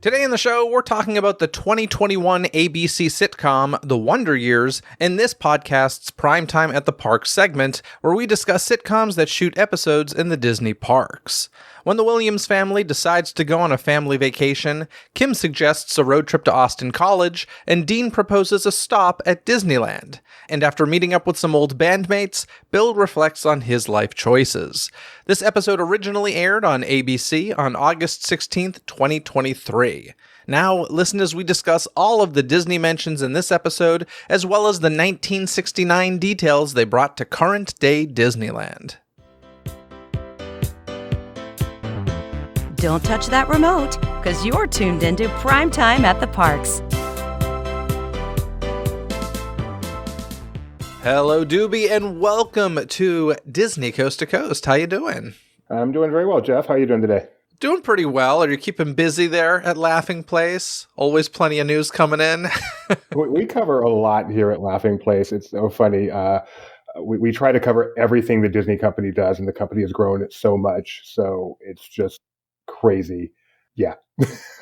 Today in the show, we're talking about the 2021 ABC sitcom, The Wonder Years, in this podcast's PrimeTime at the Parks segment, where we discuss sitcoms that shoot episodes in the Disney parks. When the Williams family decides to go on a family vacation, Kim suggests a road trip to Austin College, and Dean proposes a stop at Disneyland. And after meeting up with some old bandmates, Bill reflects on his life choices. This episode originally aired on ABC on August 16th, 2023. Now, listen as we discuss all of the Disney mentions in this episode, as well as the 1969 details they brought to current-day Disneyland. Don't touch that remote, because you're tuned into PrimeTime at the Parks. Hello, Doobie, and welcome to Disney Coast to Coast. How you doing? I'm doing very well, Jeff. How are you doing today? Doing pretty well. Are you keeping busy there at Laughing Place? Always plenty of news coming in. We cover a lot here at Laughing Place. It's so funny. We try to cover everything the Disney company does, and the company has grown it so much. So it's just crazy. Yeah.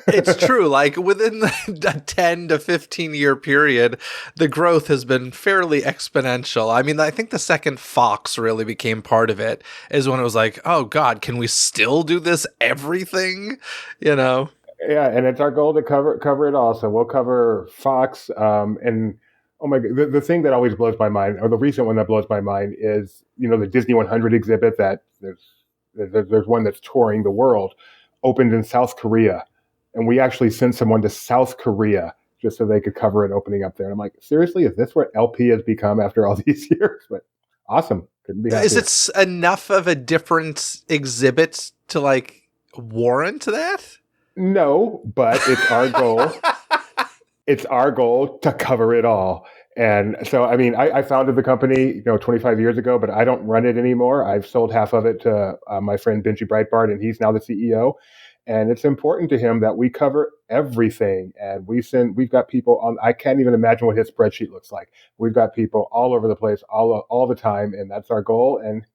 It's true. Like within the 10 to 15 year period, the growth has been fairly exponential. I mean, I think the second Fox really became part of it is when it was like, oh God, can we still do this everything? You know? Yeah. And it's our goal to cover it all. So we'll cover Fox. And oh my God, the thing that always blows my mind, or the recent one that blows my mind is, the Disney 100 exhibit that there's one that's touring the world, opened in South Korea. And we actually sent someone to South Korea just so they could cover it opening up there. And I'm like, seriously, is this what LP has become after all these years? But awesome. Couldn't be happier. Is it enough of a different exhibit to warrant that? No, but it's our goal. It's our goal to cover it all. And so, I mean, I founded the company, 25 years ago, but I don't run it anymore. I've sold half of it to my friend Benji Breitbart, and he's now the CEO. And it's important to him that we cover everything. And we've got people on, I can't even imagine what his spreadsheet looks like. We've got people all over the place, all the time. And that's our goal. And,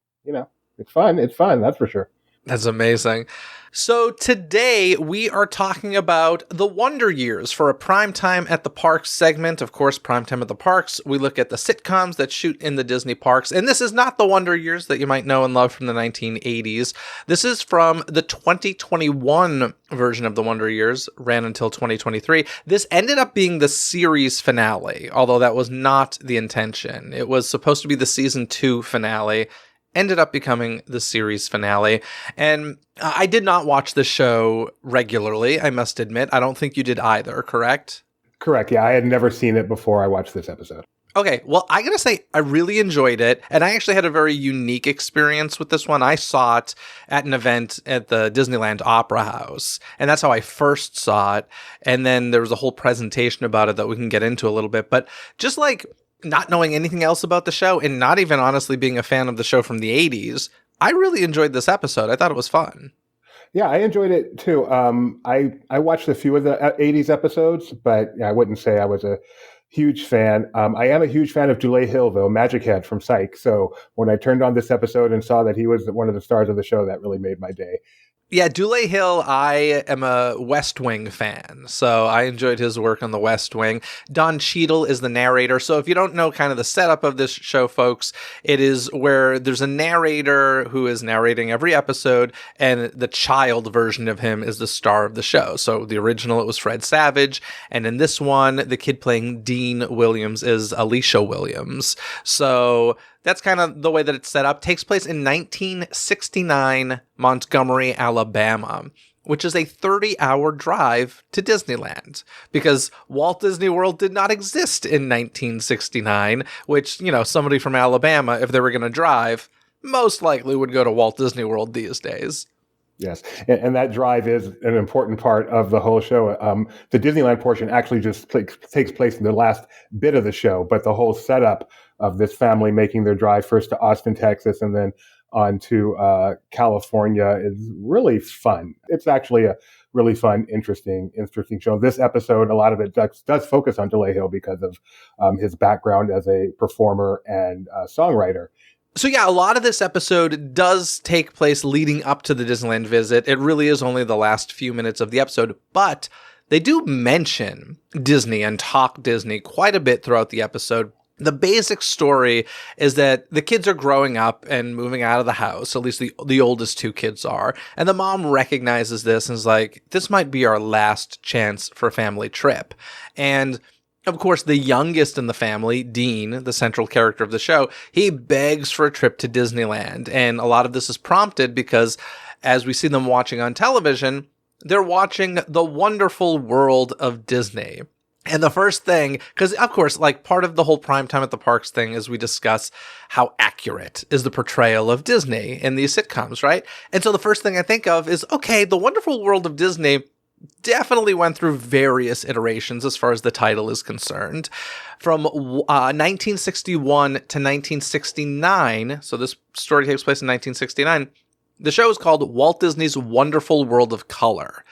it's fun. It's fun. That's for sure. That's amazing. So today we are talking about The Wonder Years for a PrimeTime at the Parks segment. Of course, PrimeTime at the Parks, we look at the sitcoms that shoot in the Disney parks. And this is not The Wonder Years that you might know and love from the 1980s. This is from the 2021 version of The Wonder Years, ran until 2023. This ended up being the series finale, although that was not the intention. It was supposed to be the season 2 finale. Ended up becoming the series finale. And I did not watch the show regularly, I must admit. I don't think you did either, correct? Correct. Yeah, I had never seen it before I watched this episode. Okay, well, I gotta say, I really enjoyed it, and I actually had a very unique experience with this one. I saw it at an event at the Disneyland Opera House, and that's how I first saw it. And then there was a whole presentation about it that we can get into a little bit. But just not knowing anything else about the show and not even honestly being a fan of the show from the 80s, I really enjoyed this episode. I thought it was fun. Yeah, I enjoyed it too. I watched a few of the 80s episodes, but I wouldn't say I was a huge fan. I am a huge fan of Dule Hill, though, Magic Head from Psych. So when I turned on this episode and saw that he was one of the stars of the show, that really made my day. Yeah, Dule Hill, I am a West Wing fan, so I enjoyed his work on the West Wing. Don Cheadle is the narrator, so if you don't know kind of the setup of this show, folks, it is where there's a narrator who is narrating every episode, and the child version of him is the star of the show. So the original, it was Fred Savage, and in this one, the kid playing Dean Williams is Alicia Williams. So that's kind of the way that it's set up. Takes place in 1969 Montgomery, Alabama, which is a 30-hour drive to Disneyland, because Walt Disney World did not exist in 1969, which, somebody from Alabama, if they were going to drive, most likely would go to Walt Disney World these days. Yes, and that drive is an important part of the whole show. The Disneyland portion actually just takes place in the last bit of the show, but the whole setup of this family making their drive first to Austin, Texas, and then on to California is really fun. It's actually a really fun, interesting show. This episode, a lot of it does focus on DeLay Hill because of his background as a performer and songwriter. So yeah, a lot of this episode does take place leading up to the Disneyland visit. It really is only the last few minutes of the episode, but They do mention Disney and talk Disney quite a bit throughout the episode. The basic story is that the kids are growing up and moving out of the house. At least the oldest two kids are. And the mom recognizes this and is like, this might be our last chance for a family trip. And of course, the youngest in the family, Dean, the central character of the show, he begs for a trip to Disneyland. And a lot of this is prompted because as we see them watching on television, they're watching The Wonderful World of Disney. And the first thing, because of course, like part of the whole Primetime at the Parks thing is we discuss how accurate is the portrayal of Disney in these sitcoms, right? And so the first thing I think of is, okay, The Wonderful World of Disney definitely went through various iterations as far as the title is concerned. From 1961 to 1969, so this story takes place in 1969, the show is called Walt Disney's Wonderful World of Color.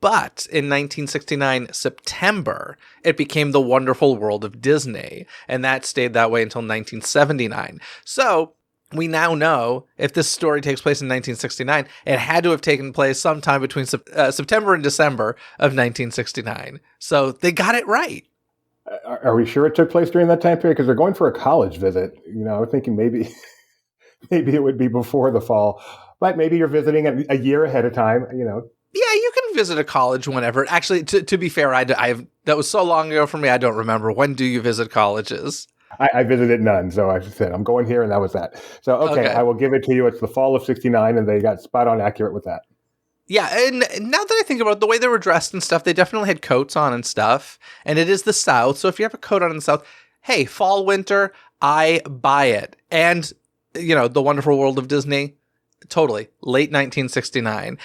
But in 1969, September, it became The Wonderful World of Disney, and that stayed that way until 1979. So we now know if this story takes place in 1969, it had to have taken place sometime between September and December of 1969. So they got it right. Are we sure it took place during that time period? Because they're going for a college visit. I was thinking maybe it would be before the fall, but maybe you're visiting a year ahead of time. Yeah, you can visit a college whenever. Actually, to be fair, that was so long ago for me, I don't remember. When do you visit colleges? I visited none, so I said, I'm going here, and that was that. So, okay, I will give it to you. It's the fall of 69, and they got spot on accurate with that. Yeah, and now that I think about it, the way they were dressed and stuff, they definitely had coats on and stuff. And it is the South, so if you have a coat on in the South, hey, fall, winter, I buy it. And, The Wonderful World of Disney, totally, late 1969.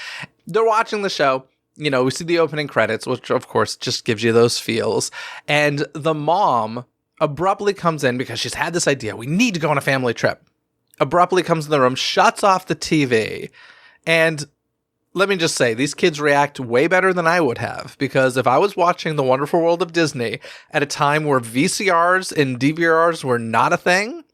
They're watching the show. We see the opening credits, which of course just gives you those feels. And the mom abruptly comes in because she's had this idea. We need to go on a family trip. Abruptly comes in the room, shuts off the TV. And let me just say, these kids react way better than I would have. Because if I was watching The Wonderful World of Disney at a time where VCRs and DVRs were not a thing,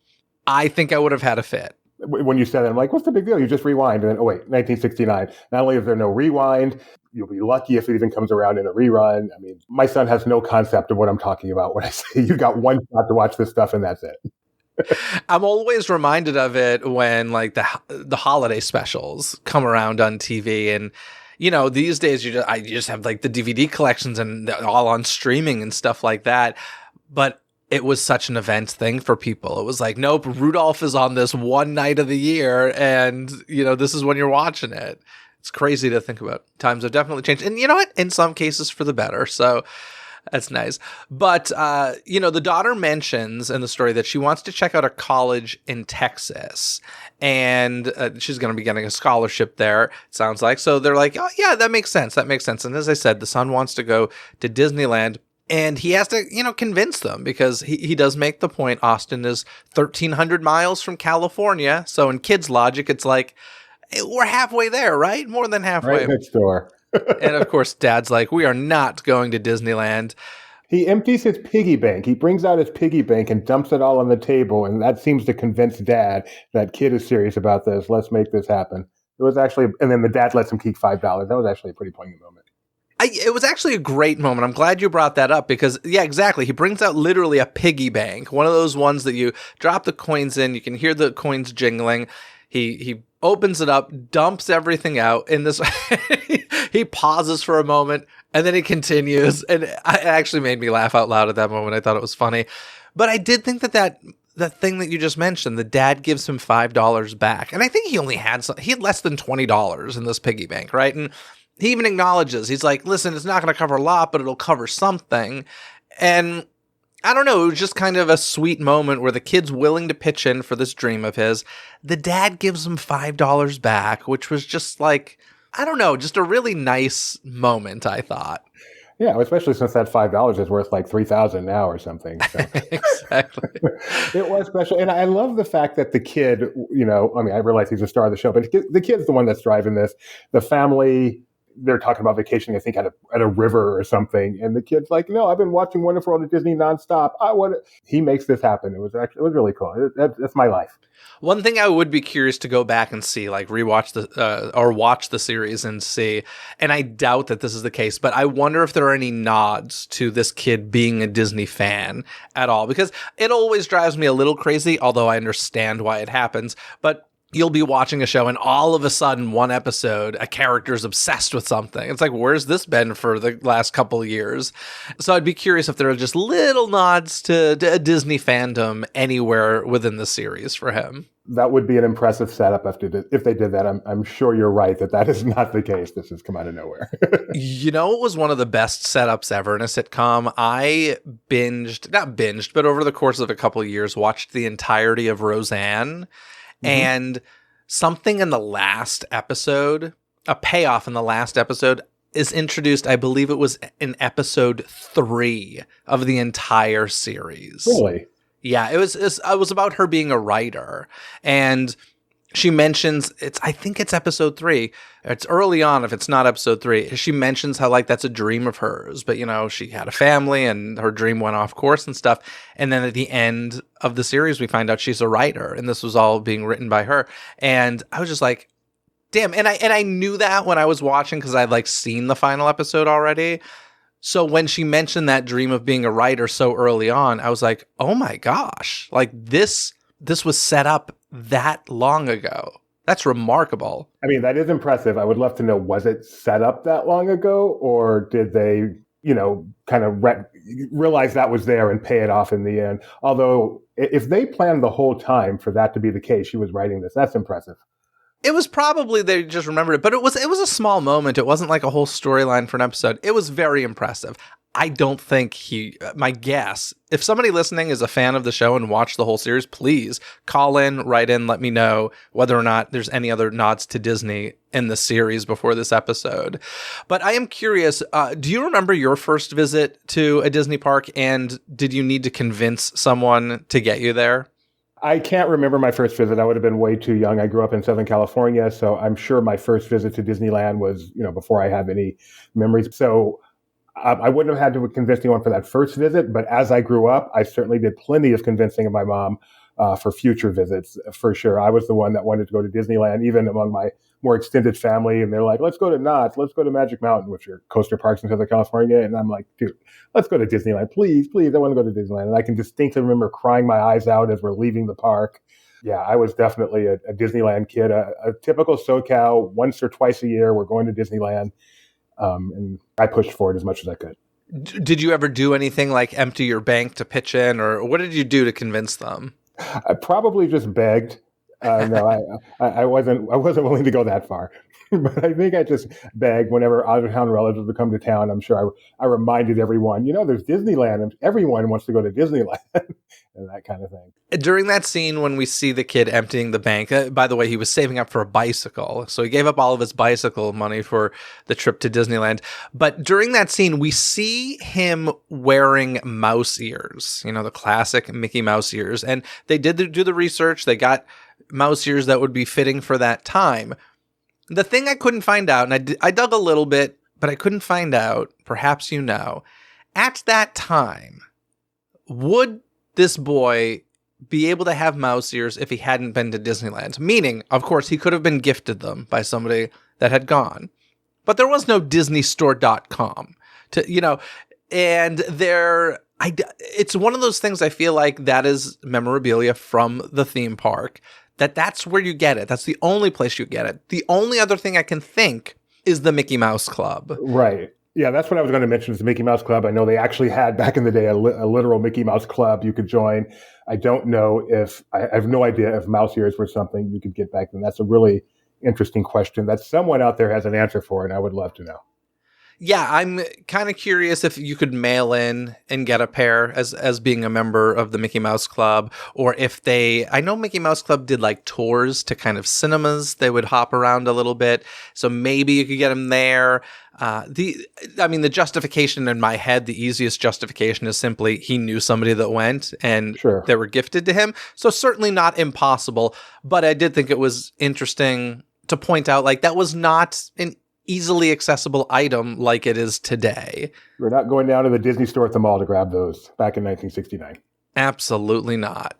I think I would have had a fit. When you said it, I'm like, what's the big deal? You just rewind. And then, 1969. Not only is there no rewind, you'll be lucky if it even comes around in a rerun. I mean, my son has no concept of what I'm talking about when I say you've got one shot to watch this stuff and that's it. I'm always reminded of it when like the holiday specials come around on TV. And, these days you just have like the DVD collections and they're all on streaming and stuff like that. But it was such an event thing for people. It was like, nope, Rudolph is on this one night of the year, and, this is when you're watching it. It's crazy to think about. Times have definitely changed. And you know what? In some cases for the better. So that's nice. But, the daughter mentions in the story that she wants to check out a college in Texas. And she's going to be getting a scholarship there, it sounds like. So they're like, oh, yeah, that makes sense. That makes sense. And as I said, the son wants to go to Disneyland. And he has to, convince them because he does make the point Austin is 1,300 miles from California. So in kids' logic, it's like, we're halfway there, right? More than halfway. Right next door. And of course, Dad's like, we are not going to Disneyland. He empties his piggy bank. He brings out his piggy bank and dumps it all on the table. And that seems to convince Dad that kid is serious about this. Let's make this happen. It was actually, and then the dad lets him keep $5. That was actually a pretty poignant moment. It was actually a great moment. I'm glad you brought that up because, yeah, exactly. He brings out literally a piggy bank, one of those ones that you drop the coins in. You can hear the coins jingling. He opens it up, dumps everything out in this. He pauses for a moment and then he continues. And it actually made me laugh out loud at that moment. I thought it was funny. But I did think that thing that you just mentioned, the dad gives him $5 back. And I think he had less than $20 in this piggy bank, right? And he even acknowledges, he's like, listen, it's not going to cover a lot, but it'll cover something. And I don't know, it was just kind of a sweet moment where the kid's willing to pitch in for this dream of his. The dad gives him $5 back, which was just like, I don't know, just a really nice moment, I thought. Yeah, especially since that $5 is worth like $3,000 now or something. So. Exactly. It was special. And I love the fact that the kid, I realize he's a star of the show, but the kid's the one that's driving this. The family they're talking about vacationing, I think, at a river or something. And the kid's like, no, I've been watching Wonderful World of Disney nonstop. He makes this happen. It was really cool. That's my life. One thing I would be curious to go back and see, like rewatch or watch the series and see, and I doubt that this is the case, but I wonder if there are any nods to this kid being a Disney fan at all, because it always drives me a little crazy, although I understand why it happens, but you'll be watching a show and all of a sudden one episode, a character's obsessed with something. It's like, where's this been for the last couple of years? So I'd be curious if there are just little nods to a Disney fandom anywhere within the series for him. That would be an impressive setup if they did that. I'm sure you're right that is not the case. This has come out of nowhere. You know, it was one of the best setups ever in a sitcom. I not binged, but over the course of a couple of years, watched the entirety of Roseanne. And something in the last episode, a payoff in the last episode, is introduced. I believe it was in episode 3 of the entire series. Really? Yeah, it was about her being a writer, and she mentions I think it's episode 3. It's early on if it's not episode 3. She mentions how like that's a dream of hers, but you know, she had a family and her dream went off course and stuff. And then at the end of the series, we find out she's a writer and this was all being written by her. And I was just like, damn. And I knew that when I was watching because I'd like seen the final episode already. So when she mentioned that dream of being a writer so early on, I was like, oh my gosh, like this was set up that long ago. That's remarkable. I mean, that is impressive. I would love to know, was it set up that long ago, or did they, kind of realize that was there and pay it off in the end? Although, if they planned the whole time for that to be the case, she was writing this. That's impressive. It was probably they just remembered it, but it was a small moment. It wasn't like a whole storyline for an episode. It was very impressive. I don't think my guess, if somebody listening is a fan of the show and watched the whole series, please call in, write in, let me know whether or not there's any other nods to Disney in the series before this episode. But I am curious, do you remember your first visit to a Disney park, and did you need to convince someone to get you there? I can't remember my first visit. I would have been way too young. I grew up in Southern California, so I'm sure my first visit to Disneyland was, before I have any memories. So I wouldn't have had to convince anyone for that first visit, but as I grew up, I certainly did plenty of convincing of my mom for future visits, for sure. I was the one that wanted to go to Disneyland, even among my more extended family, and they're like, let's go to Knott's, let's go to Magic Mountain, which are coaster parks in Southern California, and I'm like, dude, let's go to Disneyland, please, I want to go to Disneyland. And I can distinctly remember crying my eyes out as we're leaving the park. Yeah, I was definitely a Disneyland kid, a typical SoCal, once or twice a year, we're going to Disneyland. And I pushed for it as much as I could. Did you ever do anything like empty your bank to pitch in, or what did you do to convince them? I probably just begged. No, I wasn't willing to go that far. But I think I just begged whenever out-of-town relatives would come to town. I'm sure I reminded everyone, there's Disneyland, and everyone wants to go to Disneyland, and that kind of thing. During that scene when we see the kid emptying the bank, by the way, he was saving up for a bicycle, so he gave up all of his bicycle money for the trip to Disneyland. But during that scene, we see him wearing mouse ears, the classic Mickey Mouse ears, and they did do the research. They got mouse ears that would be fitting for that time. The thing I couldn't find out, and I dug a little bit, but I couldn't find out, perhaps at that time, would this boy be able to have mouse ears if he hadn't been to Disneyland? Meaning, of course, he could have been gifted them by somebody that had gone. But there was no DisneyStore.com and it's one of those things I feel like that is memorabilia from the theme park. That's where you get it. That's the only place you get it. The only other thing I can think is the Mickey Mouse Club. Right. Yeah, that's what I was going to mention, is the Mickey Mouse Club. I know they actually had, back in the day, a literal Mickey Mouse Club you could join. I don't know I have no idea if mouse ears were something you could get back then. That's a really interesting question that someone out there has an answer for, and I would love to know. Yeah, I'm kind of curious if you could mail in and get a pair as being a member of the Mickey Mouse Club, or if I know Mickey Mouse Club did like tours to kind of cinemas. They would hop around a little bit. So maybe you could get them there. The justification in my head, the easiest justification is simply he knew somebody that went and Sure. They were gifted to him. So certainly not impossible, but I did think it was interesting to point out, like, that was not an easily accessible item like it is today. We're not going down to the Disney store at the mall to grab those back in 1969. Absolutely not.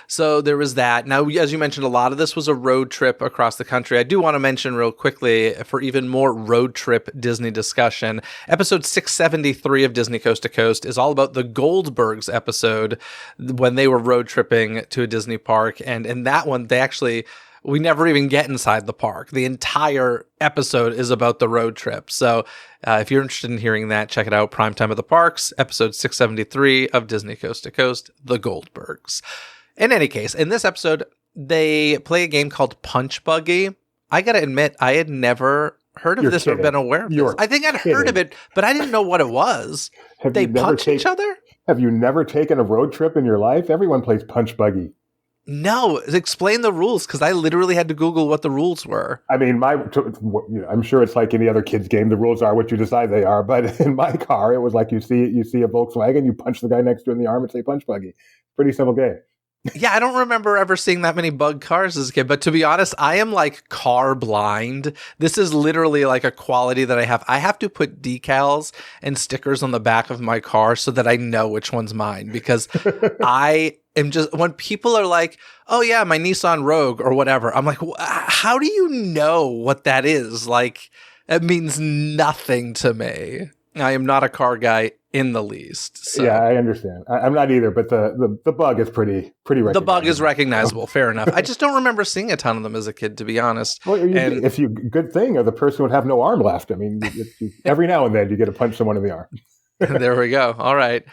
So there was that. Now, as you mentioned, a lot of this was a road trip across the country. I do want to mention real quickly, for even more road trip Disney discussion, episode 673 of Disney Coast to Coast is all about the Goldbergs episode when they were road tripping to a Disney park. And in that one, we never even get inside the park. The entire episode is about the road trip. So if you're interested in hearing that, check it out. Primetime at the Parks, episode 673 of Disney Coast to Coast, The Goldbergs. In any case, in this episode, they play a game called Punch Buggy. I got to admit, I had never heard of this or been aware of this. I think I'd heard of it, but I didn't know what it was. They punch each other? Have you never taken a road trip in your life? Everyone plays Punch Buggy. No, explain the rules, because I literally had to Google what the rules were. I mean, I'm sure it's like any other kid's game. The rules are what you decide they are. But in my car, it was like you see a Volkswagen, you punch the guy next to you in the arm and say Punch Buggy. Pretty simple game. Yeah, I don't remember ever seeing that many bug cars as a kid. But to be honest, I am like car blind. This is literally like a quality that I have. I have to put decals and stickers on the back of my car so that I know which one's mine, because I am just, when people are like, oh yeah, my Nissan Rogue or whatever, I'm like, how do you know what that is? Like, it means nothing to me. I am not a car guy in the least. So. Yeah, I understand. I'm not either, but the bug is pretty recognizable. The bug is recognizable. Fair enough. I just don't remember seeing a ton of them as a kid, to be honest. Well, if you good thing, or the person would have no arm left. I mean, every now and then you get to punch someone in the arm. There we go. All right.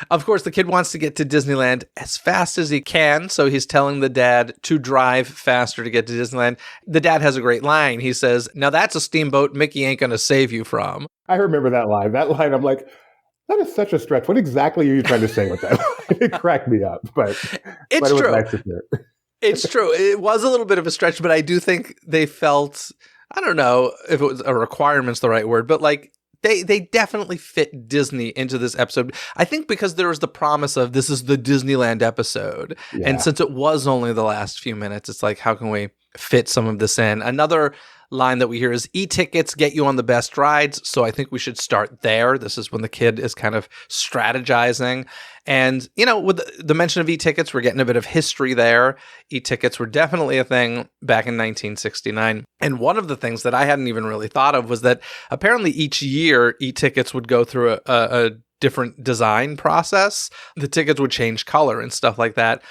Of course, the kid wants to get to Disneyland as fast as he can, so he's telling the dad to drive faster to get to Disneyland. The dad has a great line. He says, "Now that's a steamboat Mickey ain't going to save you from." I remember that line. That line, I'm like, that is such a stretch. What exactly are you trying to say with that? It cracked me up, but it was nice to hear. It's true. It was a little bit of a stretch, but I do think they felt, I don't know if it was a requirement's the right word, but like, They definitely fit Disney into this episode. I think because there was the promise of this is the Disneyland episode. Yeah. And since it was only the last few minutes, it's like, how can we fit some of this in? Another line that we hear is e-tickets get you on the best rides. So I think we should start there. This is when the kid is kind of strategizing. And, you know, with the mention of e-tickets, we're getting a bit of history there. E-tickets were definitely a thing back in 1969. And one of the things that I hadn't even really thought of was that apparently each year e-tickets would go through a different design process. The tickets would change color and stuff like that.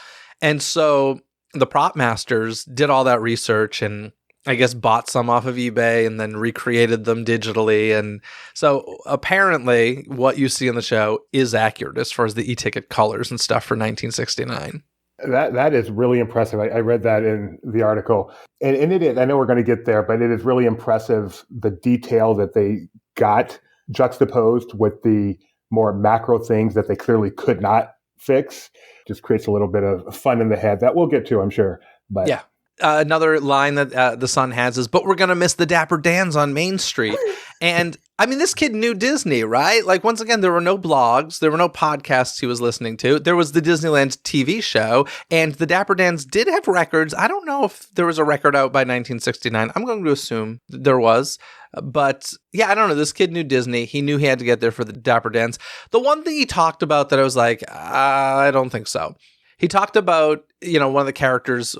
And so the prop masters did all that research and I guess bought some off of eBay and then recreated them digitally. And so apparently what you see in the show is accurate as far as the e-ticket colors and stuff for 1969. That is really impressive. I read that in the article. And it is, I know we're going to get there, but it is really impressive, the detail that they got juxtaposed with the more macro things that they clearly could not fix. Just creates a little bit of fun in the head that we'll get to, I'm sure. But yeah. Another line that the son has is, but we're going to miss the Dapper Dans on Main Street. And I mean, this kid knew Disney, right? Like, once again, there were no blogs. There were no podcasts he was listening to. There was the Disneyland TV show, and the Dapper Dans did have records. I don't know if there was a record out by 1969. I'm going to assume there was. But yeah, I don't know. This kid knew Disney. He knew he had to get there for the Dapper Dans. The one thing he talked about that I was like, I don't think so. He talked about, you know, one of the characters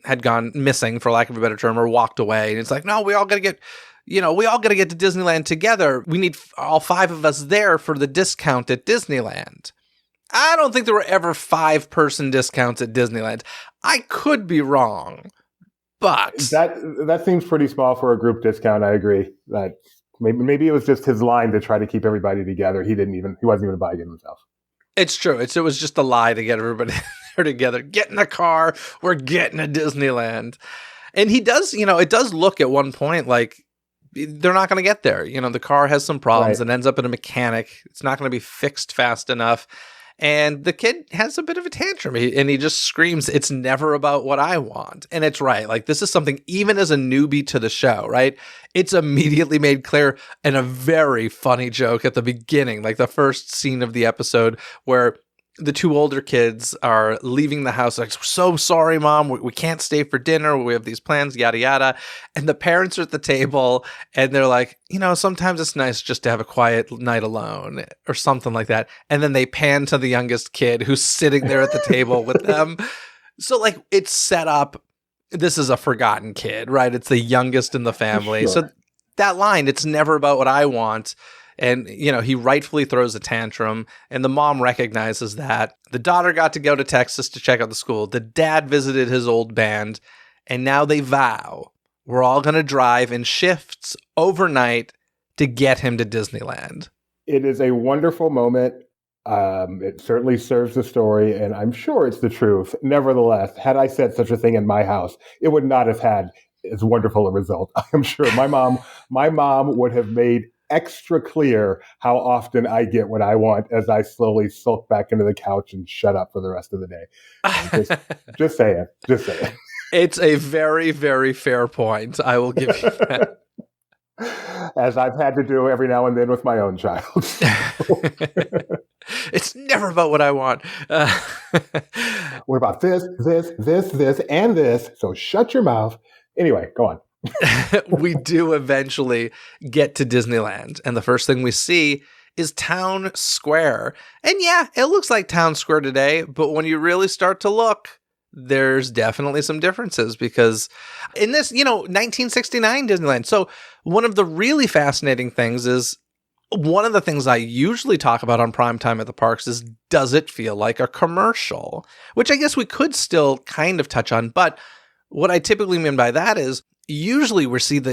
had gone missing, for lack of a better term, or walked away. And it's like, no, we all got to get to Disneyland together. We need all 5 of us there for the discount at Disneyland. I don't think there were ever 5-person discounts at Disneyland. I could be wrong, but that seems pretty small for a group discount. I agree. That maybe it was just his line to try to keep everybody together. He wasn't even buying it himself. It's true. It was just a lie to get everybody there together. Get in the car. We're getting to Disneyland. And he does, you know, it does look at one point like they're not going to get there. You know, the car has some problems and ends up in a mechanic. It's not going to be fixed fast enough. And the kid has a bit of a tantrum, and he just screams, "It's never about what I want." And it's right. Like, this is something, even as a newbie to the show, right? It's immediately made clear, and a very funny joke at the beginning, like the first scene of the episode where the two older kids are leaving the house. Like, so sorry, Mom. We can't stay for dinner. We have these plans, yada, yada. And the parents are at the table and they're like, sometimes it's nice just to have a quiet night alone or something like that. And then they pan to the youngest kid who's sitting there at the table with them. So like it's set up. This is a forgotten kid, right? It's the youngest in the family. Sure. So that line, it's never about what I want. And, he rightfully throws a tantrum, and the mom recognizes that. The daughter got to go to Texas to check out the school. The dad visited his old band, and now they vow we're all going to drive in shifts overnight to get him to Disneyland. It is a wonderful moment. It certainly serves the story, and I'm sure it's the truth. Nevertheless, had I said such a thing in my house, it would not have had as wonderful a result. I'm sure my mom would have made extra clear how often I get what I want as I slowly sulk back into the couch and shut up for the rest of the day. Just saying. It's a very, very fair point. I will give you that. As I've had to do every now and then with my own child. It's never about what I want. What about this, and this? So shut your mouth. Anyway, go on. We do eventually get to Disneyland, and the first thing we see is Town Square. And yeah, it looks like Town Square today, but when you really start to look, there's definitely some differences because in this, 1969 Disneyland. So one of the really fascinating things is one of the things I usually talk about on PrimeTime at the parks is, does it feel like a commercial? Which I guess we could still kind of touch on, but what I typically mean by that is usually we're seeing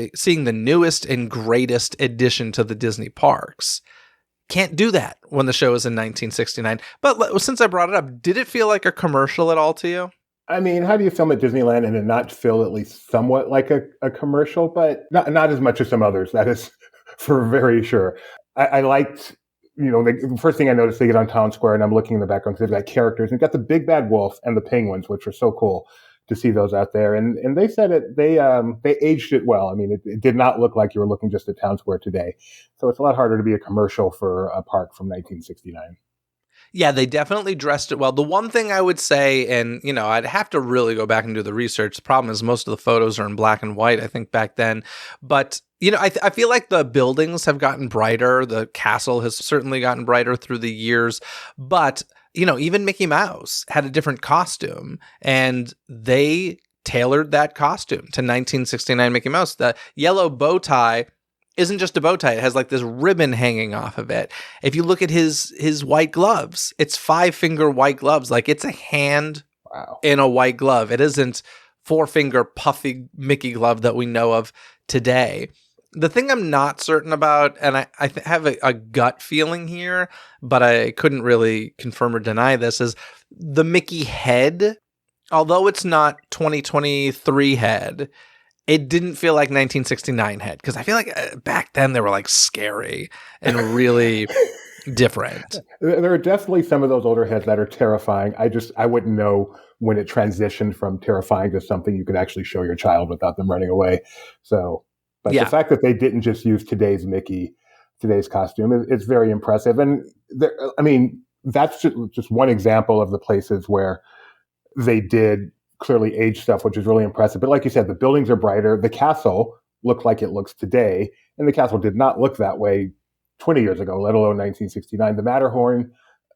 the newest and greatest addition to the Disney parks. Can't do that when the show is in 1969. But since I brought it up, did it feel like a commercial at all to you? I mean, how do you film at Disneyland and it not feel at least somewhat like a commercial, but not as much as some others? That is for very sure. I liked, the first thing I noticed, they get on Town Square and I'm looking in the background because they've got characters. And they've got the big bad wolf and the penguins, which are so cool to see those out there. And they said they aged it well. I mean, it did not look like you were looking just at Town Square today. So it's a lot harder to be a commercial for a park from 1969. Yeah, they definitely dressed it well. The one thing I would say, and, I'd have to really go back and do the research. The problem is most of the photos are in black and white, I think, back then. But, I feel like the buildings have gotten brighter. The castle has certainly gotten brighter through the years. But, even Mickey Mouse had a different costume, and they tailored that costume to 1969 Mickey Mouse. The yellow bow tie isn't just a bow tie. It has like this ribbon hanging off of it. If you look at his white gloves, it's 5-finger white gloves. Like it's a hand in a white glove. It isn't 4-finger puffy Mickey glove that we know of today. The thing I'm not certain about, and I have a gut feeling here, but I couldn't really confirm or deny this, is the Mickey head, although it's not 2023 head, it didn't feel like 1969 head, because I feel like back then they were like scary and really different. There are definitely some of those older heads that are terrifying. I wouldn't know when it transitioned from terrifying to something you could actually show your child without them running away. So, but the fact that they didn't just use today's costume, it's very impressive. And that's just one example of the places where they did clearly age stuff, which is really impressive. But like you said, the buildings are brighter. The castle looked like it looks today, and the castle did not look that way 20 years ago, let alone 1969. The Matterhorn,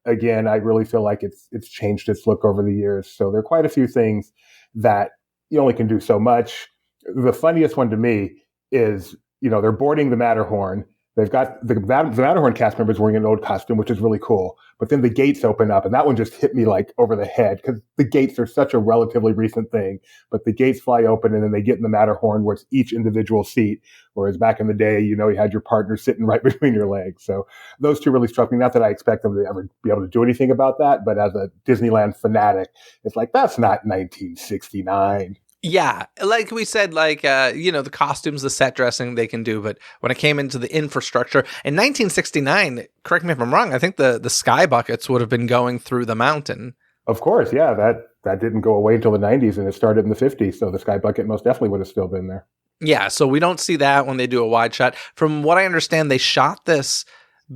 again, I really feel like it's changed its look over the years. So there are quite a few things that you only can do so much. The funniest one to me is, they're boarding the Matterhorn. They've got the Matterhorn cast members wearing an old costume, which is really cool. But then the gates open up, and that one just hit me like over the head, because the gates are such a relatively recent thing. But the gates fly open, and then they get in the Matterhorn, where it's each individual seat. Whereas back in the day, you had your partner sitting right between your legs. So those two really struck me. Not that I expect them to ever be able to do anything about that, but as a Disneyland fanatic, it's like, that's not 1969. Yeah, like we said, the costumes, the set dressing they can do, but when it came into the infrastructure in 1969, correct me if I'm wrong, I think the sky buckets would have been going through the mountain. Of course, yeah, that didn't go away until the 90s, and it started in the 50s, so the sky bucket most definitely would have still been there. Yeah, so we don't see that when they do a wide shot. From what I understand, they shot this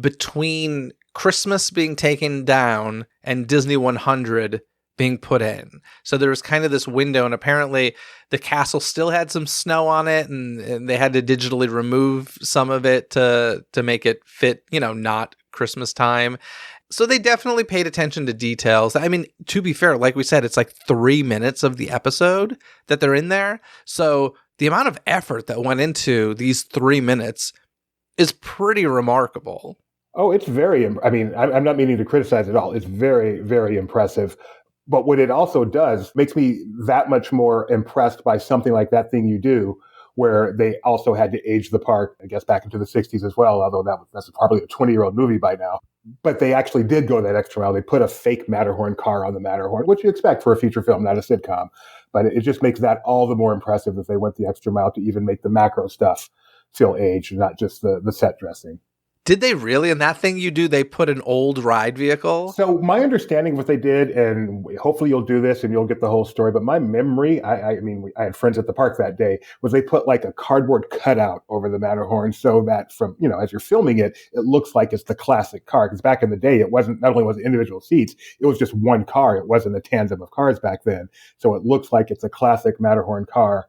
between Christmas being taken down and Disney 100 being put in. So there was kind of this window, and apparently the castle still had some snow on it, and they had to digitally remove some of it to make it fit, not Christmas time. So they definitely paid attention to details. I mean, to be fair, like we said, it's like 3 minutes of the episode that they're in there. So the amount of effort that went into these 3 minutes is pretty remarkable. Oh, it's I mean, I'm not meaning to criticize at all. It's very, very impressive. But what it also does makes me that much more impressed by something like That Thing You Do, where they also had to age the park, I guess, back into the 60s as well, although that's probably a 20-year-old movie by now. But they actually did go that extra mile. They put a fake Matterhorn car on the Matterhorn, which you expect for a feature film, not a sitcom. But it just makes that all the more impressive that they went the extra mile to even make the macro stuff feel aged, not just the set dressing. Did they really? In That Thing You Do, they put an old ride vehicle? So my understanding of what they did, and hopefully you'll do this and you'll get the whole story, but my memory, I mean, I had friends at the park that day, was they put like a cardboard cutout over the Matterhorn so that from, as you're filming it, it looks like it's the classic car. Because back in the day, it wasn't, not only was it individual seats, it was just one car. It wasn't a tandem of cars back then. So it looks like it's a classic Matterhorn car.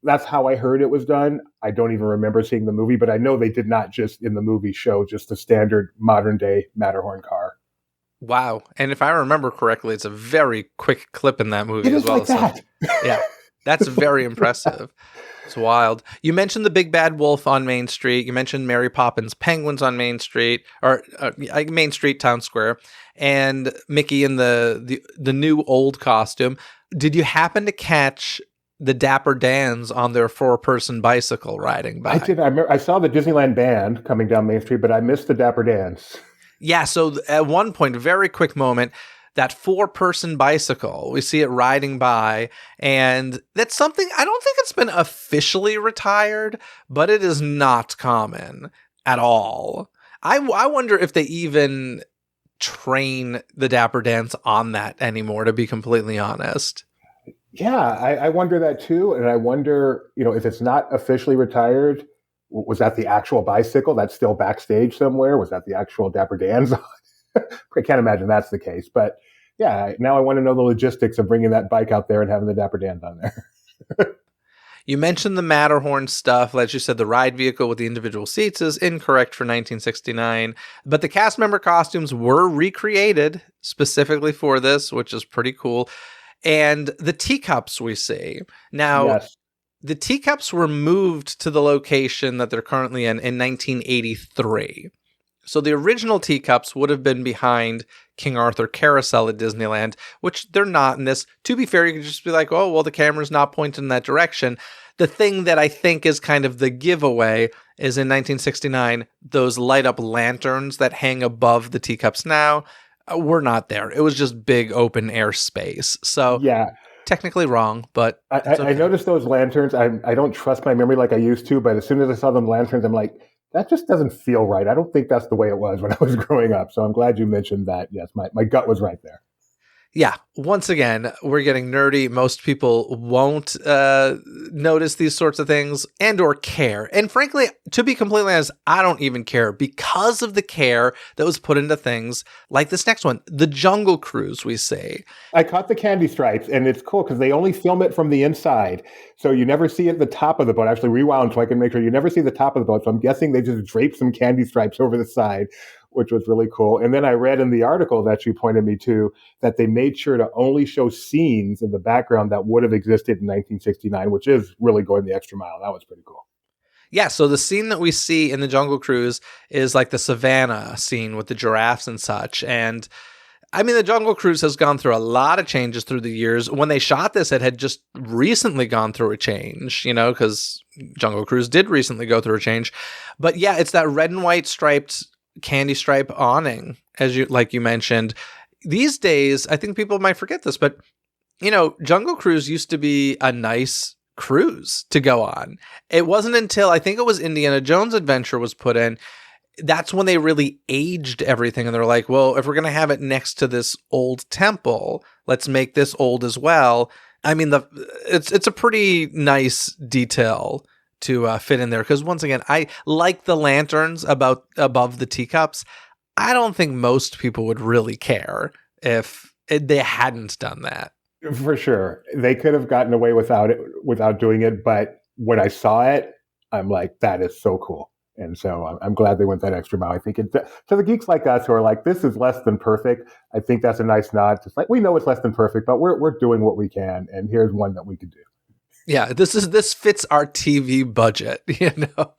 That's how I heard it was done. I don't even remember seeing the movie, but I know they did not just in the movie show just the standard modern day Matterhorn car. Wow. And if I remember correctly, it's a very quick clip in that movie as well. Like that. So, yeah, that's very impressive. It's wild. You mentioned the Big Bad Wolf on Main Street. You mentioned Mary Poppins Penguins on Main Street, or Main Street Town Square, and Mickey in the new old costume. Did you happen to catch the Dapper Dans on their 4-person bicycle riding by? I did. I saw the Disneyland band coming down Main Street, but I missed the Dapper Dans. Yeah, so at one point, a very quick moment, that 4-person bicycle, we see it riding by, and that's something, I don't think it's been officially retired, but it is not common at all. I wonder if they even train the Dapper Dans on that anymore, to be completely honest. Yeah, I wonder that too. And I wonder, if it's not officially retired, was that the actual bicycle that's still backstage somewhere? Was that the actual Dapper Dans? I can't imagine that's the case. But yeah, now I want to know the logistics of bringing that bike out there and having the Dapper Dans on there. You mentioned the Matterhorn stuff. As you said, the ride vehicle with the individual seats is incorrect for 1969. But the cast member costumes were recreated specifically for this, which is pretty cool. And the teacups we see. Now, yes. The teacups were moved to the location that they're currently in 1983. So the original teacups would have been behind King Arthur Carousel at Disneyland, which they're not in this. To be fair, you could just be like, oh, well, the camera's not pointing in that direction. The thing that I think is kind of the giveaway is in 1969, those light up lanterns that hang above the teacups now. We're not there. It was just big open air space. So yeah, technically wrong, but okay. I noticed those lanterns. I don't trust my memory like I used to, but as soon as I saw them lanterns, I'm like, that just doesn't feel right. I don't think that's the way it was when I was growing up. So I'm glad you mentioned that. Yes, my gut was right there. Yeah, once again, we're getting nerdy. Most people won't notice these sorts of things and or care. And frankly, to be completely honest, I don't even care because of the care that was put into things like this next one, the Jungle Cruise we see. I caught the candy stripes, and it's cool because they only film it from the inside. So you never see it the top of the boat. I actually rewound so I can make sure you never see the top of the boat. So I'm guessing they just draped some candy stripes over the side, which was really cool. And then I read in the article that you pointed me to that they made sure to only show scenes in the background that would have existed in 1969, which is really going the extra mile. That was pretty cool. Yeah, so the scene that we see in the Jungle Cruise is like the savannah scene with the giraffes and such. And I mean, the Jungle Cruise has gone through a lot of changes through the years. When they shot this, it had just recently gone through a change, because Jungle Cruise did recently go through a change. But yeah, it's that red and white striped candy stripe awning, as you mentioned. These days, I think people might forget this, but Jungle Cruise used to be a nice cruise to go on. It wasn't until I think it was Indiana Jones Adventure was put in, that's when they really aged everything, and they're like, well, if we're going to have it next to this old temple, let's make this old as well. I mean, it's a pretty nice detail to fit in there, because once again, I like the lanterns above the teacups. I don't think most people would really care if they hadn't done that. For sure. They could have gotten away without doing it, but when I saw it, I'm like, that is so cool. And so I'm glad they went that extra mile. I think to the geeks like us who are like, this is less than perfect. I think that's a nice nod. Just like, we know it's less than perfect, but we're doing what we can, and here's one that we could do. Yeah, this fits our TV budget, you know.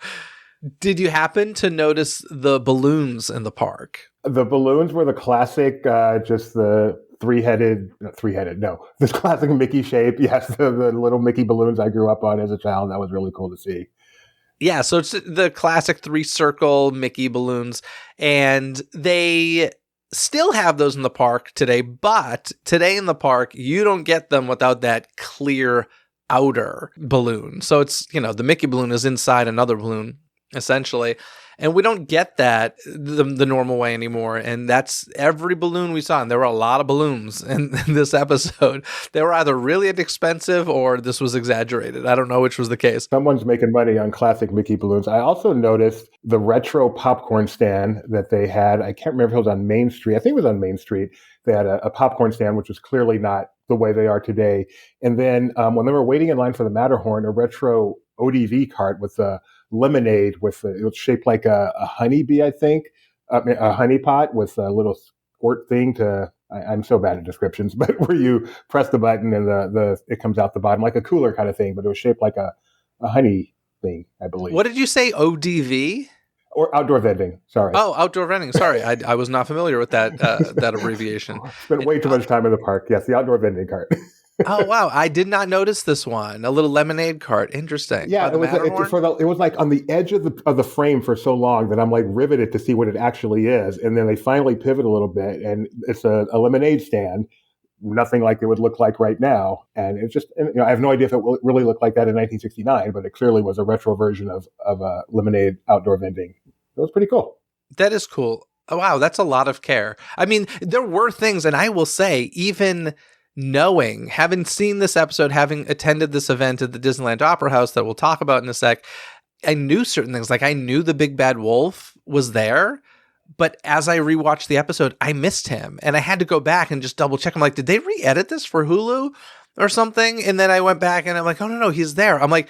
Did you happen to notice the balloons in the park? The balloons were the classic, just the the classic Mickey shape. Yes, the little Mickey balloons I grew up on as a child. That was really cool to see. Yeah, so it's the classic 3-circle Mickey balloons, and they still have those in the park today, but today in the park, you don't get them without that clear outer balloon. So it's, the Mickey balloon is inside another balloon, essentially. And we don't get that the normal way anymore. And that's every balloon we saw. And there were a lot of balloons in this episode. They were either really inexpensive or this was exaggerated. I don't know which was the case. Someone's making money on classic Mickey balloons. I also noticed the retro popcorn stand that they had. I can't remember if it was on Main Street. I think it was on Main Street. They had a popcorn stand, which was clearly not the way they are today. And then when they were waiting in line for the Matterhorn, a retro ODV cart with a lemonade it was shaped like a honeybee, I think, a honey pot with a little squirt thing I'm so bad at descriptions, but where you press the button and it comes out the bottom like a cooler kind of thing, but it was shaped like a honey thing, I believe. What did you say, ODV? Or outdoor vending, sorry. Oh, outdoor vending. Sorry, I was not familiar with that that abbreviation. Spent way too much time in the park. Yes, the outdoor vending cart. Oh, wow. I did not notice this one. A little lemonade cart. Interesting. Yeah, it was like on the edge of the frame for so long that I'm like riveted to see what it actually is. And then they finally pivot a little bit, and it's a lemonade stand, nothing like it would look like right now. And it's just, I have no idea if it will really look like that in 1969, but it clearly was a retro version of a lemonade outdoor vending. It was pretty cool. That is cool. Oh, wow, that's a lot of care. I mean, there were things, and I will say, even having seen this episode, having attended this event at the Disneyland Opera House that we'll talk about in a sec, I knew certain things. Like I knew the big bad wolf was there, but as I rewatched the episode, I missed him. And I had to go back and just double check. I'm like, did they re-edit this for Hulu or something? And then I went back and I'm like, oh, no, he's there. I'm like,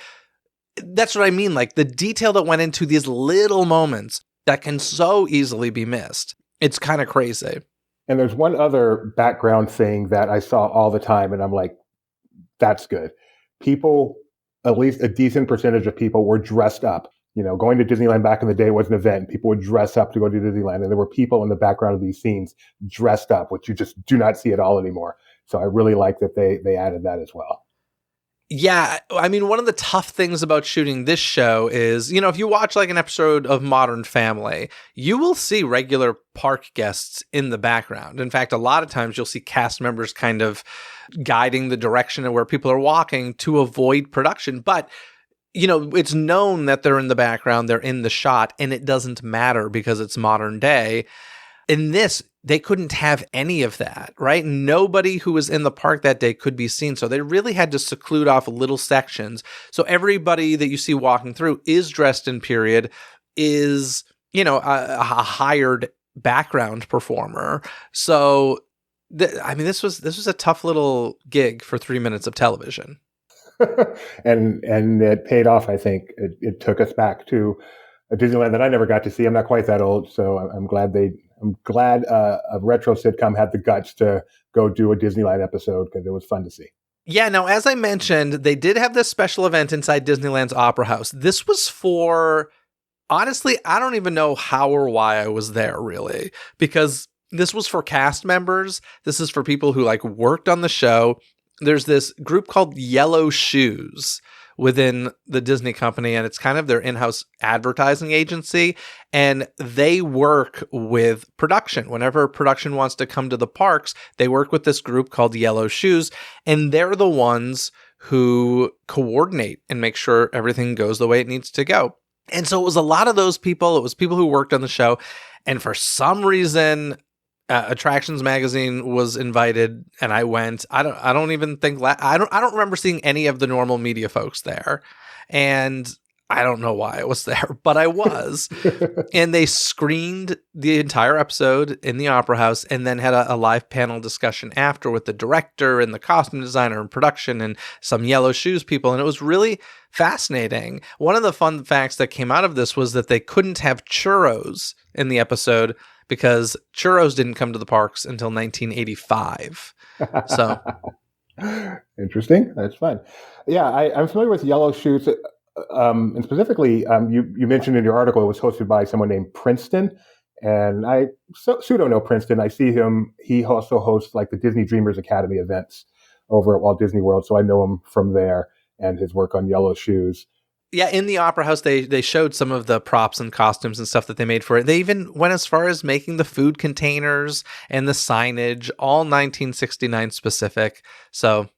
that's what I mean. Like the detail that went into these little moments that can so easily be missed. It's kind of crazy. And there's one other background thing that I saw all the time, and I'm like, that's good. People, at least a decent percentage of people, were dressed up. Going to Disneyland back in the day was an event. People would dress up to go to Disneyland, and there were people in the background of these scenes dressed up, which you just do not see at all anymore. So I really like that they added that as well. Yeah, I mean, one of the tough things about shooting this show is, if you watch like an episode of Modern Family, you will see regular park guests in the background. In fact, a lot of times you'll see cast members kind of guiding the direction of where people are walking to avoid production. But, it's known that they're in the background, they're in the shot, and it doesn't matter because it's modern day. In this, they couldn't have any of that, right? Nobody who was in the park that day could be seen. So they really had to seclude off little sections. So everybody that you see walking through is dressed in period, is, a hired background performer. So, this was a tough little gig for 3 minutes of television. and it paid off, I think. It took us back to a Disneyland that I never got to see. I'm not quite that old, so I'm glad a retro sitcom had the guts to go do a Disneyland episode because it was fun to see. Yeah, now, as I mentioned, they did have this special event inside Disneyland's Opera House. This was for, honestly, I don't even know how or why I was there, really, because this was for cast members. This is for people who, worked on the show. There's this group called Yellow Shoes within the Disney company, and it's kind of their in-house advertising agency, and they work with production. Whenever production wants to come to the parks, they work with this group called Yellow Shoes, and they're the ones who coordinate and make sure everything goes the way it needs to go. And so it was a lot of those people. It was people who worked on the show, and for some reason, Attractions Magazine was invited, and I went. I don't even think I don't remember seeing any of the normal media folks there, and I don't know why I was there, but I was. And they screened the entire episode in the Opera House and then had a live panel discussion after with the director and the costume designer and production and some Yellow Shoes people. And it was really fascinating. One of the fun facts that came out of this was that they couldn't have churros in the episode because churros didn't come to the parks until 1985. So interesting. That's fun. Yeah, I'm familiar with Yellow Shoes. And specifically, you mentioned in your article it was hosted by someone named Princeton, and I pseudo know Princeton. I see him. He also hosts like the Disney Dreamers Academy events over at Walt Disney World, so I know him from there and his work on Yellow Shoes. Yeah, in the Opera House, they showed some of the props and costumes and stuff that they made for it. They even went as far as making the food containers and the signage, all 1969 specific. So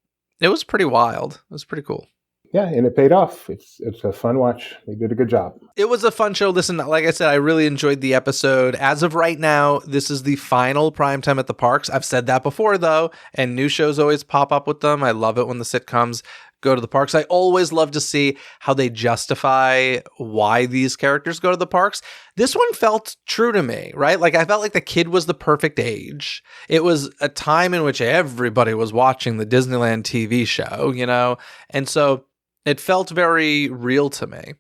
it was pretty wild. It was pretty cool. Yeah, and it paid off. It's a fun watch. They did a good job. It was a fun show. Listen, like I said, I really enjoyed the episode. As of right now, this is the final Primetime at the parks. I've said that before, though, and new shows always pop up with them. I love it when the sitcoms go to the parks. I always love to see how they justify why these characters go to the parks. This one felt true to me, right? Like I felt like the kid was the perfect age. It was a time in which everybody was watching the Disneyland TV show, you know? And so it felt very real to me.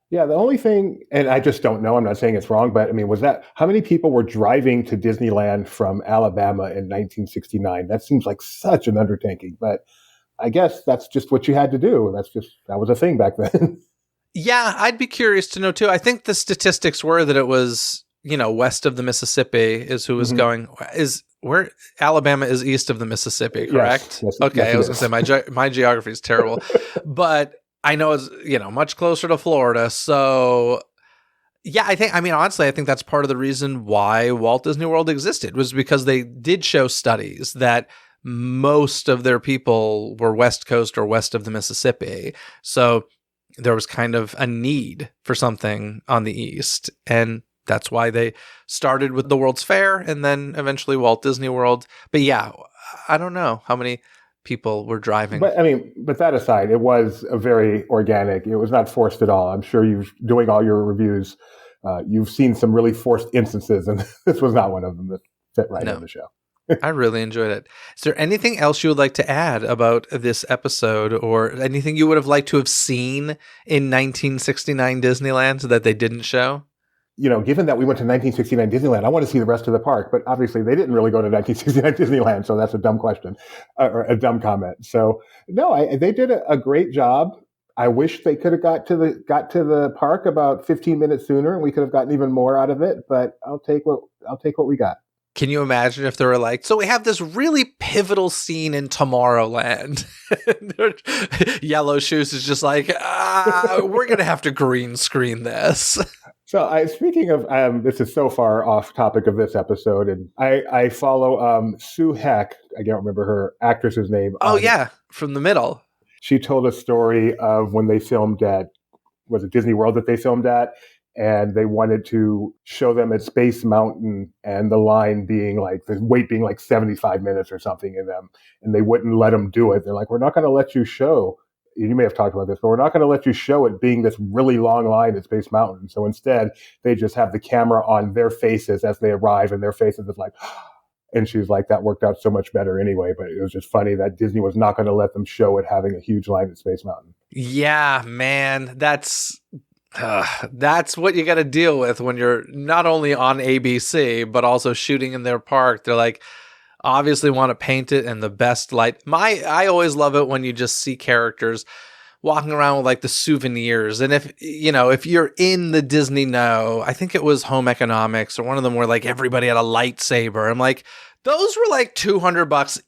Yeah, the only thing, and I just don't know, I'm not saying it's wrong, but I mean, was that, how many people were driving to Disneyland from Alabama in 1969? That seems like such an undertaking, but I guess that's just what you had to do. That was a thing back then. Yeah, I'd be curious to know too. I think the statistics were that it was, west of the Mississippi is who was going, where Alabama is east of the Mississippi, correct? Yes, okay, yes, I was going to say my geography is terrible, but I know it's much closer to Florida. So yeah, honestly, I think that's part of the reason why Walt Disney World existed was because they did show studies that most of their people were West Coast or west of the Mississippi. So there was kind of a need for something on the East, and that's why they started with the World's Fair and then eventually Walt Disney World. But yeah, I don't know how many people were driving. But that aside, it was a very organic. It was not forced at all. I'm sure doing all your reviews, you've seen some really forced instances, and this was not one of them that fit right in the show. I really enjoyed it. Is there anything else you would like to add about this episode or anything you would have liked to have seen in 1969 Disneyland that they didn't show? Given that we went to 1969 Disneyland, I want to see the rest of the park, but obviously they didn't really go to 1969 Disneyland, so that's a dumb question or a dumb comment. So no, they did a great job. I wish they could have got to the park about 15 minutes sooner, and we could have gotten even more out of it. But I'll take what we got. Can you imagine if they were like, so we have this really pivotal scene in Tomorrowland. Yellow Shoes is just like, we're going to have to green screen this. So speaking of, this is so far off topic of this episode, and I follow Sue Heck. I can't remember her actress's name. Oh, yeah, from the middle. She told a story of when they filmed was it Disney World that they filmed at? And they wanted to show them at Space Mountain and the line being like, the wait being like 75 minutes or something in them. And they wouldn't let them do it. They're like, we're not going to let you show, you may have talked about this, but we're not going to let you show it being this really long line at Space Mountain. So instead, they just have the camera on their faces as they arrive, and their faces is like, and she's like, that worked out so much better anyway. But it was just funny that Disney was not going to let them show it having a huge line at Space Mountain. Yeah, man, that's what you got to deal with when you're not only on ABC, but also shooting in their park. They're like, obviously want to paint it in the best light. I always love it when you just see characters walking around with like the souvenirs. And if you're in the Disney know, I think it was Home Economics or one of them where like everybody had a lightsaber. I'm like, those were like $200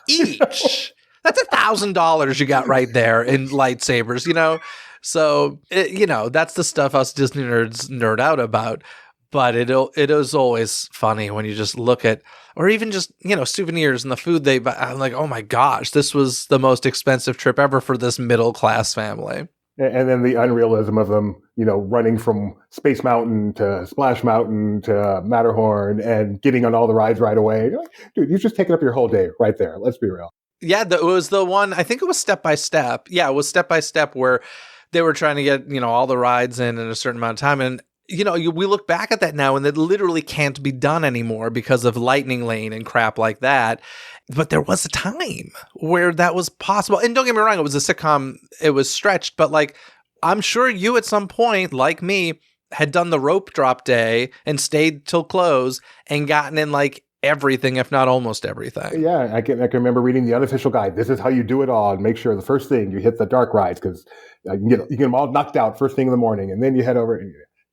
each. That's $1,000 you got right there in lightsabers, So, that's the stuff us Disney nerds nerd out about. But it is always funny when you just look at, or even just, souvenirs and the food they buy. I'm like, oh my gosh, this was the most expensive trip ever for this middle class family. And then the unrealism of them, running from Space Mountain to Splash Mountain to Matterhorn and getting on all the rides right away. You're like, dude, you've just taken up your whole day right there. Let's be real. Yeah, it was the one, I think it was Step by Step. Yeah, it was Step by Step where they were trying to get, all the rides in a certain amount of time. And, we look back at that now and it literally can't be done anymore because of Lightning Lane and crap like that. But there was a time where that was possible. And don't get me wrong, it was a sitcom. It was stretched, but like, I'm sure you at some point, like me, had done the rope drop day and stayed till close and gotten in like everything, if not almost everything. Yeah, I can remember reading the unofficial guide. This is how you do it all, and make sure the first thing you hit the dark rides because you get them all knocked out first thing in the morning, and then you head over.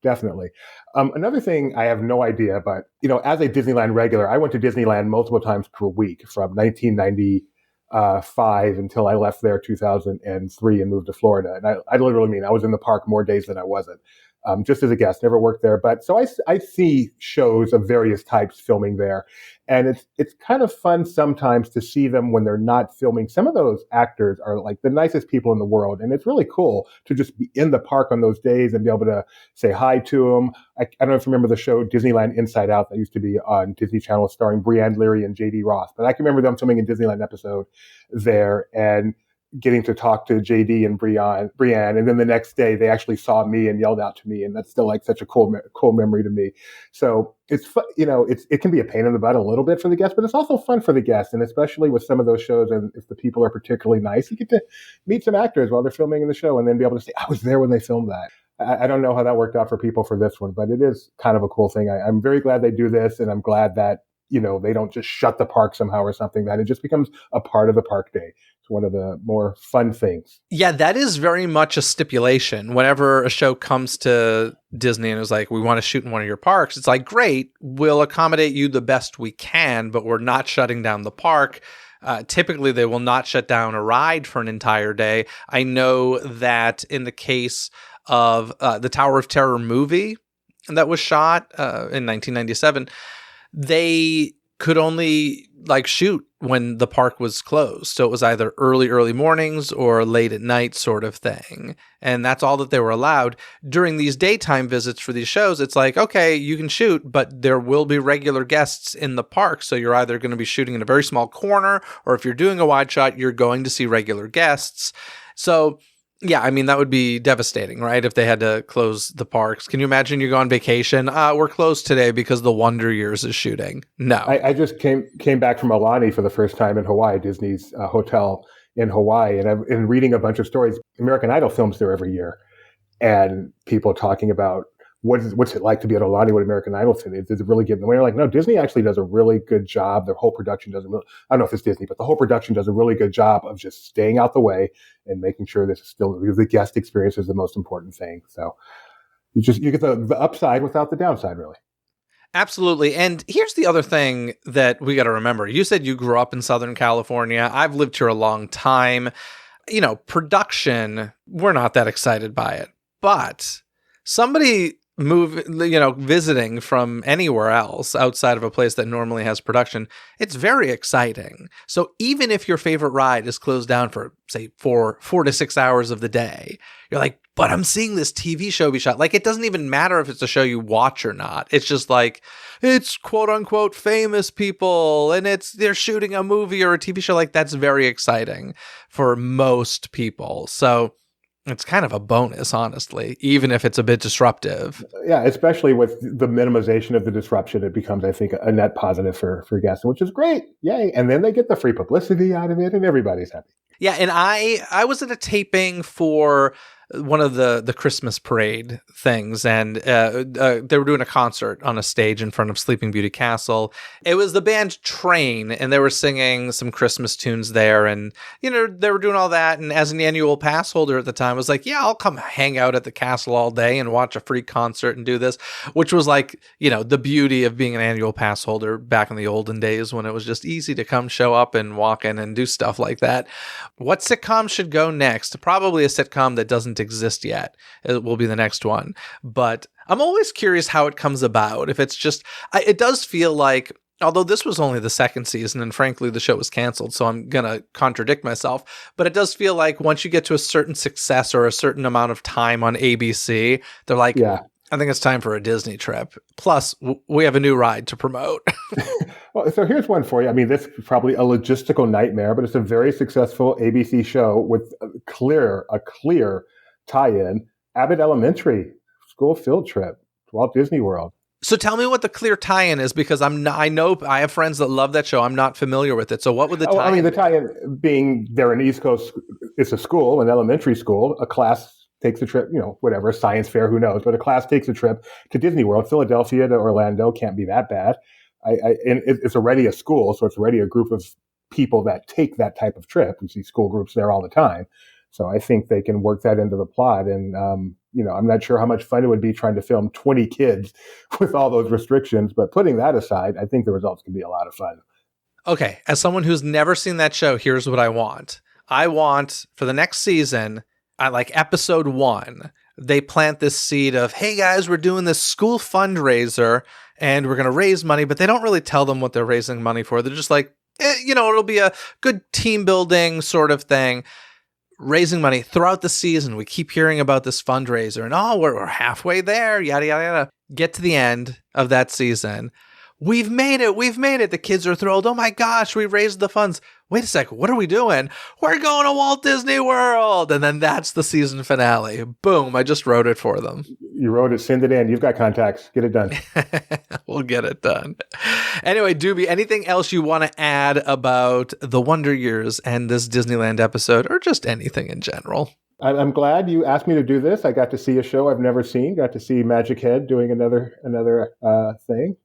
Definitely. Another thing I have no idea, but as a Disneyland regular, I went to Disneyland multiple times per week from 1995 until I left there 2003 and moved to Florida. And I literally mean I was in the park more days than I wasn't. Just as a guest, never worked there. But so I see shows of various types filming there. And it's kind of fun sometimes to see them when they're not filming. Some of those actors are like the nicest people in the world. And it's really cool to just be in the park on those days and be able to say hi to them. I don't know if you remember the show Disneyland Inside Out that used to be on Disney Channel starring Brianne Leary and J.D. Roth. But I can remember them filming a Disneyland episode there and getting to talk to JD and Brianne, and then the next day they actually saw me and yelled out to me, and that's still like such a cool memory to me. So it's fun, it can be a pain in the butt a little bit for the guests, but it's also fun for the guests, and especially with some of those shows, and if the people are particularly nice, you get to meet some actors while they're filming in the show, and then be able to say, "I was there when they filmed that." I don't know how that worked out for people for this one, but it is kind of a cool thing. I'm very glad they do this, and I'm glad that they don't just shut the park somehow or something, that it just becomes a part of the park day. One of the more fun things. Yeah, that is very much a stipulation. Whenever a show comes to Disney and is like, we want to shoot in one of your parks, it's like, great, we'll accommodate you the best we can, but we're not shutting down the park. Typically, they will not shut down a ride for an entire day. I know that in the case of the Tower of Terror movie that was shot in 1997, they could only shoot when the park was closed. So it was either early mornings or late at night sort of thing. And that's all that they were allowed. During these daytime visits for these shows, it's like, okay, you can shoot, but there will be regular guests in the park. So you're either going to be shooting in a very small corner, or if you're doing a wide shot, you're going to see regular guests. So yeah, I mean, that would be devastating, right? If they had to close the parks. Can you imagine you go on vacation? We're closed today because the Wonder Years is shooting. No. I just came back from Aulani for the first time in Hawaii, Disney's hotel in Hawaii. And I've been reading a bunch of stories. American Idol films there every year. And people talking about what's it like to be at Aulani when American Idol finishes? Does it really give them? We're like, no, Disney actually does a really good job. Their whole production does I don't know if it's Disney, but the whole production does a really good job of just staying out the way and making sure this is still the guest experience is the most important thing. So you get the upside without the downside, really. Absolutely. And here's the other thing that we got to remember. You said you grew up in Southern California. I've lived here a long time. Production, we're not that excited by it. But somebody visiting from anywhere else outside of a place that normally has production, it's very exciting. So even if your favorite ride is closed down for, say, 4 to 6 hours of the day, you're like, but I'm seeing this TV show be shot. Like, it doesn't even matter if it's a show you watch or not. It's just like, it's quote unquote famous people and they're shooting a movie or a TV show. Like, that's very exciting for most people. So it's kind of a bonus, honestly, even if it's a bit disruptive. Yeah, especially with the minimization of the disruption, it becomes, I think, a net positive for guests, which is great. Yay. And then they get the free publicity out of it and everybody's happy. Yeah, and I was at a taping for one of the Christmas parade things, and they were doing a concert on a stage in front of Sleeping Beauty Castle. It was the band Train, and they were singing some Christmas tunes there, and they were doing all that. And as an annual pass holder at the time, I was like, yeah, I'll come hang out at the castle all day and watch a free concert and do this, which was like, the beauty of being an annual pass holder back in the olden days when it was just easy to come show up and walk in and do stuff like that. What sitcom should go next? Probably a sitcom that doesn't exist yet. It will be the next one. But I'm always curious how it comes about. If it's just, it does feel like, although this was only the second season and frankly the show was canceled, so I'm going to contradict myself, but it does feel like once you get to a certain success or a certain amount of time on ABC, they're like, yeah, I think it's time for a Disney trip. Plus, we have a new ride to promote. Well, so here's one for you. I mean, this is probably a logistical nightmare, but it's a very successful ABC show with a clear tie-in, Abbott Elementary school field trip to Walt Disney World. So tell me what the clear tie-in is, because I know I have friends that love that show. I'm not familiar with it. So what would the tie-in? I mean, the tie-in being they're in East Coast. It's a school, an elementary school. A class takes a trip, whatever, science fair, who knows? But a class takes a trip to Disney World, Philadelphia to Orlando. Can't be that bad. And it's already a school, so it's already a group of people that take that type of trip. We see school groups there all the time. So I think they can work that into the plot. And, I'm not sure how much fun it would be trying to film 20 kids with all those restrictions. But putting that aside, I think the results can be a lot of fun. Okay. As someone who's never seen that show, here's what I want. I want, for the next season, I like episode 1, they plant this seed of, hey guys, we're doing this school fundraiser and we're going to raise money, but they don't really tell them what they're raising money for. They're just like, it'll be a good team building sort of thing. Raising money throughout the season. We keep hearing about this fundraiser and we're halfway there, yada, yada, yada. Get to the end of that season. We've made it. The kids are thrilled. Oh my gosh, we raised the funds. Wait a second, what are we doing? We're going to Walt Disney World. And then that's the season finale. Boom, I just wrote it for them. You wrote it, send it in. You've got contacts. Get it done. We'll get it done. Anyway, Doobie, anything else you want to add about the Wonder Years and this Disneyland episode, or just anything in general? I'm glad you asked me to do this. I got to see a show I've never seen. Got to see Magic Head doing another thing.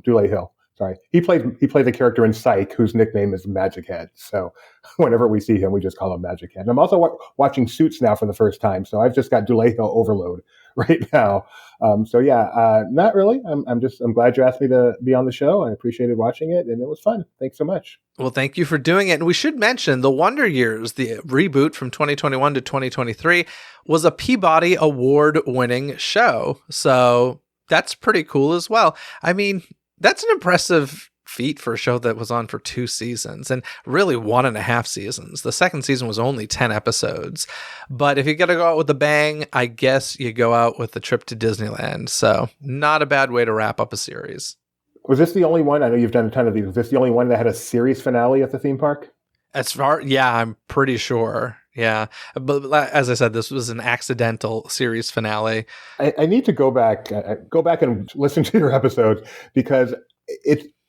Dule Hill. Sorry, he plays a character in Psych whose nickname is Magic Head. So whenever we see him, we just call him Magic Head. And I'm also watching Suits now for the first time, so I've just got Dule Hill overload right now. Not really. I'm glad you asked me to be on the show. I appreciated watching it, and it was fun. Thanks so much. Well, thank you for doing it. And we should mention the Wonder Years, the reboot from 2021 to 2023, was a Peabody Award-winning show. So that's pretty cool as well. I mean, that's an impressive feat for a show that was on for 2 seasons and really 1.5 seasons. The second season was only 10 episodes. But if you got to go out with a bang, I guess you go out with the trip to Disneyland. So not a bad way to wrap up a series. Was this the only one? I know you've done a ton of these. Was this the only one that had a series finale at the theme park? I'm pretty sure. Yeah. But as I said, this was an accidental series finale. I need to go back and listen to your episodes, because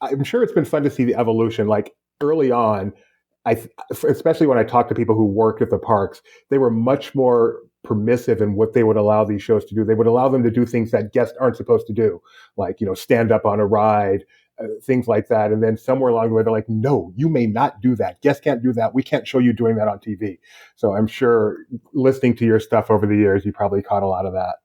I'm sure it's been fun to see the evolution. Like early on, especially when I talked to people who worked at the parks, they were much more permissive in what they would allow these shows to do. They would allow them to do things that guests aren't supposed to do, like, stand up on a ride, things like that. And then somewhere along the way, they're like, no, you may not do that. Guests can't do that. We can't show you doing that on TV. So I'm sure listening to your stuff over the years, you probably caught a lot of that.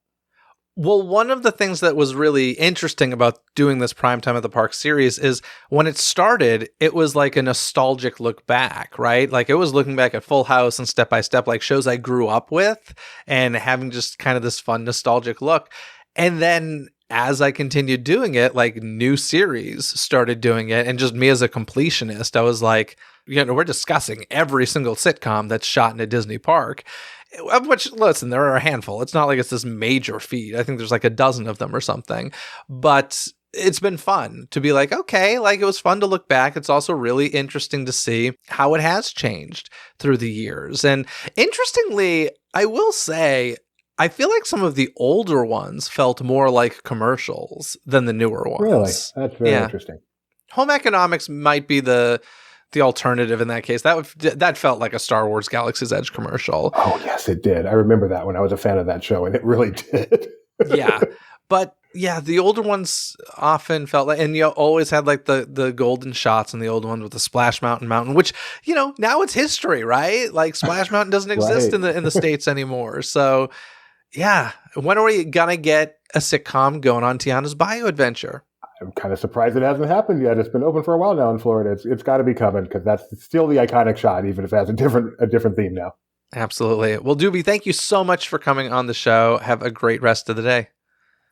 Well, one of the things that was really interesting about doing this Primetime at the Park series is when it started, it was like a nostalgic look back, right? Like it was looking back at Full House and Step by Step, like shows I grew up with, and having just kind of this fun nostalgic look. And then as I continued doing it, like new series started doing it. And just me as a completionist, I was like, we're discussing every single sitcom that's shot in a Disney park. Of which, listen, there are a handful. It's not like it's this major feat. I think there's like a dozen of them or something. But it's been fun to be like, okay, like it was fun to look back. It's also really interesting to see how it has changed through the years. And interestingly, I will say, I feel like some of the older ones felt more like commercials than the newer ones. Really? That's very interesting. Home Economics might be the alternative in that case. That felt like a Star Wars Galaxy's Edge commercial. Oh, yes, it did. I remember that when I was a fan of that show, and it really did. Yeah. But yeah, the older ones often felt like, and you always had like the golden shots in the old ones with the Splash Mountain, which, now it's history, right? Like Splash Mountain doesn't exist in the States anymore. So yeah. When are we gonna get a sitcom going on Tiana's Bayou Adventure? I'm kind of surprised it hasn't happened yet. It's been open for a while now in Florida. It's got to be coming, because that's still the iconic shot, even if it has a different theme now. Absolutely. Well, Doobie, thank you so much for coming on the show. Have a great rest of the day.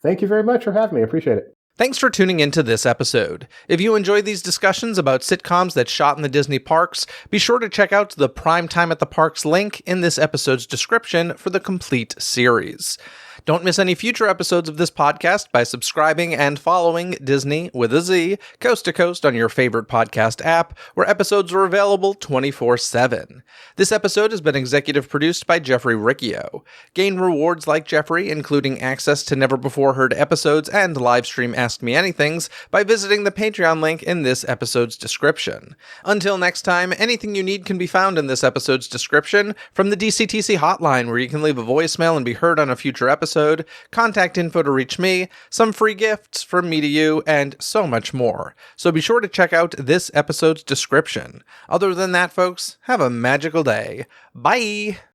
Thank you very much for having me. I appreciate it. Thanks for tuning into this episode. If you enjoyed these discussions about sitcoms that shot in the Disney parks, be sure to check out the Primetime at the Parks link in this episode's description for the complete series. Don't miss any future episodes of this podcast by subscribing and following Dizney with a Z, coast to coast on your favorite podcast app, where episodes are available 24/7. This episode has been executive produced by Jeffrey Riccio. Gain rewards like Jeffrey, including access to never-before-heard episodes and live-stream Ask Me Anythings, by visiting the Patreon link in this episode's description. Until next time, anything you need can be found in this episode's description, from the DCTC hotline where you can leave a voicemail and be heard on a future episode, contact info to reach me, some free gifts from me to you, and so much more. So be sure to check out this episode's description. Other than that, folks, have a magical day. Bye!